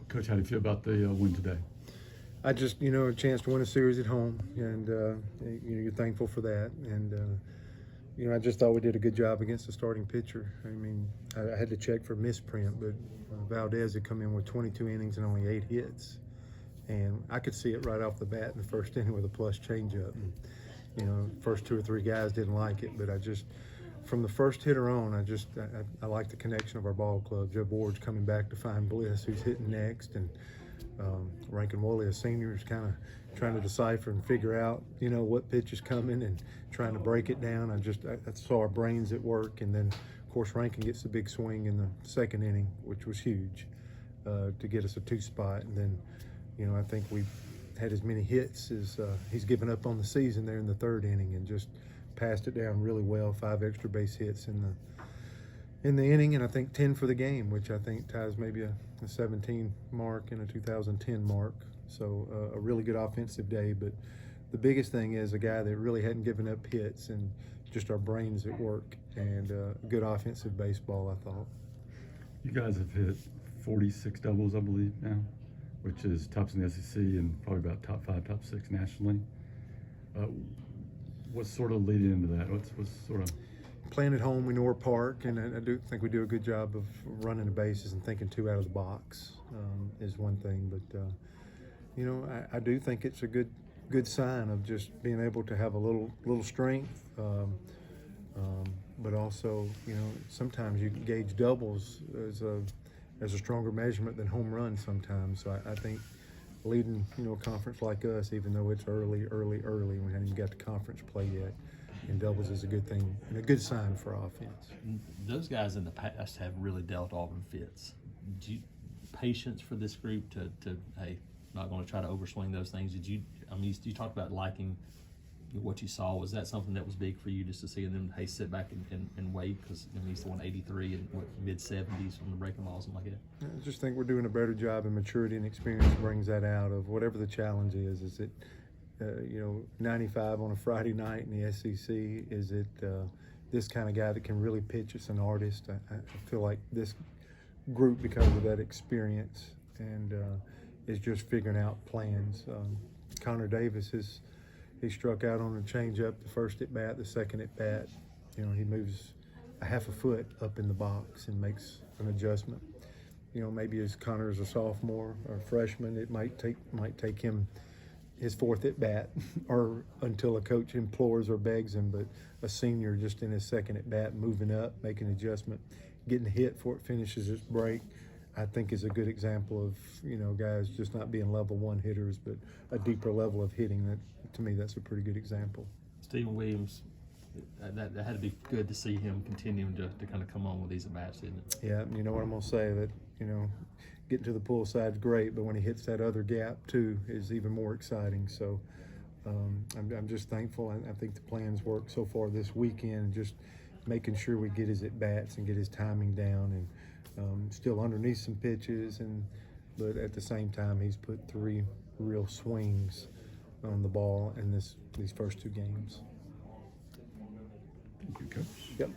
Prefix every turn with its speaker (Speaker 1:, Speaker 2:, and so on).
Speaker 1: Coach, how do you feel about the win today?
Speaker 2: I just, a chance to win a series at home, and you're thankful for that. And I just thought we did a good job against the starting pitcher. I mean, I had to check for misprint, but Valdez had come in with 22 innings and only 8 hits, and I could see it right off the bat in the first inning with a plus changeup. And, first 2 or 3 guys didn't like it, but from the first hitter on, I like the connection of our ball club. Joe Ward's coming back to find Bliss, who's hitting next, and Rankin Woolley, a senior, is kind of trying to decipher and figure out, what pitch is coming and trying to break it down. I saw our brains at work, and then, of course, Rankin gets the big swing in the second inning, which was huge to get us a 2 spot. And then, I think we had as many hits as he's given up on the season there in the 3rd inning, and just passed it down really well. 5 extra base hits in the inning, and I think 10 for the game, which I think ties maybe a 17 mark and a 2010 mark. So a really good offensive day. But the biggest thing is a guy that really hadn't given up hits, and just our brains at work, and good offensive baseball, I thought.
Speaker 1: You guys have hit 46 doubles, I believe, now, which is tops in the SEC and probably about top 5, top 6 nationally. What's sort of leading into that? What's sort of
Speaker 2: playing at home? We know our park, and I do think we do a good job of running the bases and thinking 2 out of the box is one thing. But I do think it's a good sign of just being able to have a little strength, but also sometimes you can gauge doubles as a stronger measurement than home runs sometimes. So I think leading a conference like us, even though it's early, we haven't even got the conference play yet, and doubles is a good thing and a good sign for offense.
Speaker 3: Those guys in the past have really dealt Auburn fits. Patience for this group to hey, not going to try to overswing those things. You talked about liking what you saw. Was that something that was big for you, just to see them, hey, sit back and wait? Because he's the 183 and mid-70s from the breaking balls and like that.
Speaker 2: I just think we're doing a better job, and maturity and experience brings that out of whatever the challenge is. Is it 95 on a Friday night in the SEC? Is it this kind of guy that can really pitch? It's an artist. I feel like this group, because of that experience, and is just figuring out plans. Connor Davis he struck out on a changeup the first at bat. The second at bat, he moves a half a foot up in the box and makes an adjustment. Maybe as Connor is a sophomore or a freshman, it might take him his 4th at bat or until a coach implores or begs him. But a senior just in his 2nd at bat, moving up, making an adjustment, getting a hit before it finishes its break, I think is a good example of guys just not being level 1 hitters, but a deeper level of hitting. That, to me, that's a pretty good example.
Speaker 3: Stephen Williams, that had to be good to see him continuing to kind of come on with these at-bats, didn't it?
Speaker 2: Yeah, you know what I'm going to say, that getting to the pull side's great, but when he hits that other gap too is even more exciting. So I'm just thankful. I think the plans work so far this weekend, just making sure we get his at-bats and get his timing down, and still underneath some pitches, but at the same time he's put 3 real swings on the ball in these first 2 games.
Speaker 1: Thank you, Coach.
Speaker 2: Yep.